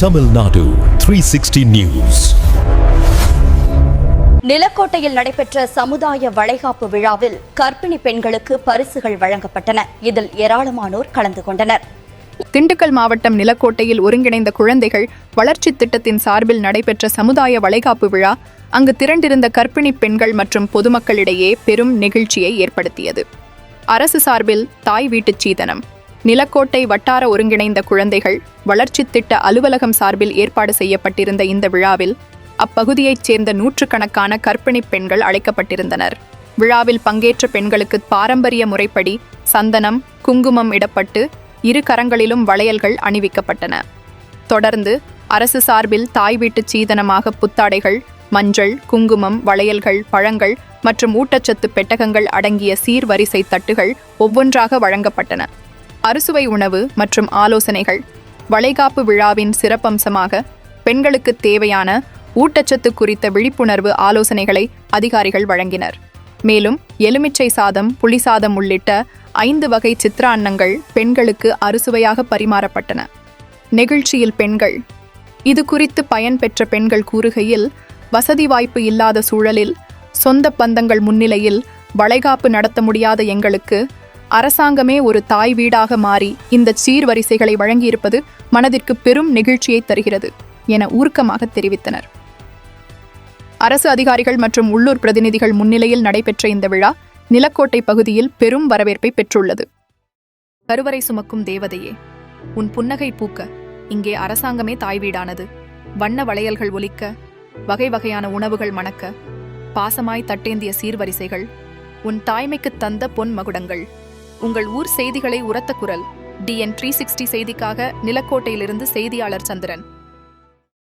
Tamil Nadu 360 News. நிலக்கோட்டையில் நடைபெற்ற சமுதாய வளைகாப்பு விழாவில் கர்ப்பிணி பெண்களுக்கு பரிசுகள் வழங்கப்பட்டன. இதில் ஏராளமானோர் கலந்து கொண்டனர். திண்டுக்கல் மாவட்டம் நிலக்கோட்டையில் ஒருங்கிணைந்த குழந்தைகள் வளர்ச்சி திட்டத்தின் சார்பில் நடைபெற்ற சமுதாய வளைகாப்பு விழா அங்கு திரண்டிருந்த கர்ப்பிணி பெண்கள் மற்றும் பொதுமக்களிடையே பெரும் நெகிழ்ச்சியை ஏற்படுத்தியது. அரசு சார்பில் தாய் வீட்டுச் சீதனம், நிலக்கோட்டை வட்டார ஒருங்கிணைந்த குழந்தைகள் வளர்ச்சி திட்ட அலுவலகம் சார்பில் ஏற்பாடு செய்யப்பட்டிருந்த இந்த விழாவில் அப்பகுதியைச் சேர்ந்த நூற்றுக்கணக்கான கர்ப்பிணி பெண்கள் அழைக்கப்பட்டிருந்தனர். விழாவில் பங்கேற்ற பெண்களுக்கு பாரம்பரிய முறைப்படி சந்தனம், குங்குமம் இடப்பட்டு இரு கரங்களிலும் வளையல்கள் அணிவிக்கப்பட்டன. தொடர்ந்து அரசு சார்பில் தாய் வீட்டுச் சீதனமாக புத்தாடைகள், மஞ்சள், குங்குமம், வளையல்கள், பழங்கள் மற்றும் ஊட்டச்சத்து பெட்டகங்கள் அடங்கிய சீர்வரிசை தட்டுகள் ஒவ்வொன்றாக வழங்கப்பட்டன. அறுசுவை உணவு மற்றும் ஆலோசனைகள். வளைகாப்பு விழாவின் சிறப்பம்சமாக பெண்களுக்கு தேவையான ஊட்டச்சத்து குறித்த விழிப்புணர்வு ஆலோசனைகளை அதிகாரிகள் வழங்கினர். மேலும் எலுமிச்சை சாதம், புளி சாதம் உள்ளிட்ட 5 வகை சித்ரான்னங்கள் பெண்களுக்கு அறுசுவையாக பரிமாறப்பட்டன. நெகிழ்ச்சியில் பெண்கள். இது குறித்து பயன் பெற்ற பெண்கள் கூறுகையில், வசதி வாய்ப்பு இல்லாத சூழலில் சொந்த பந்தங்கள் முன்னிலையில் வளைகாப்பு நடத்த முடியாத எங்களுக்கு அரசாங்கமே ஒரு தாய் வீடாக மாறி இந்த சீர்வரிசைகளை வழங்கியிருப்பது மனதிற்கு பெரும் நெகிழ்ச்சியை தருகிறது என ஊர்க்கமாக தெரிவித்தனர். அரசு அதிகாரிகள் மற்றும் உள்ளூர் பிரதிநிதிகள் முன்னிலையில் நடைபெற்ற இந்த விழா நிலக்கோட்டை பகுதியில் பெரும் வரவேற்பை பெற்றுள்ளது. கருவறை சுமக்கும் தேவதையே, உன் புன்னகை பூக்க இங்கே அரசாங்கமே தாய் வீடானது. வண்ண வளையல்கள் ஒலிக்க, வகை வகையான உணவுகள் மணக்க, பாசமாய் தட்டேந்திய சீர்வரிசைகள், உன் தாய்மைக்கு தந்த பொன் மகுடங்கள். உங்கள் ஊர் செய்திகளை உரத்த குரல். DN 360 செய்திக்காக நிலக்கோட்டையிலிருந்து செய்தியாளர் சந்திரன்.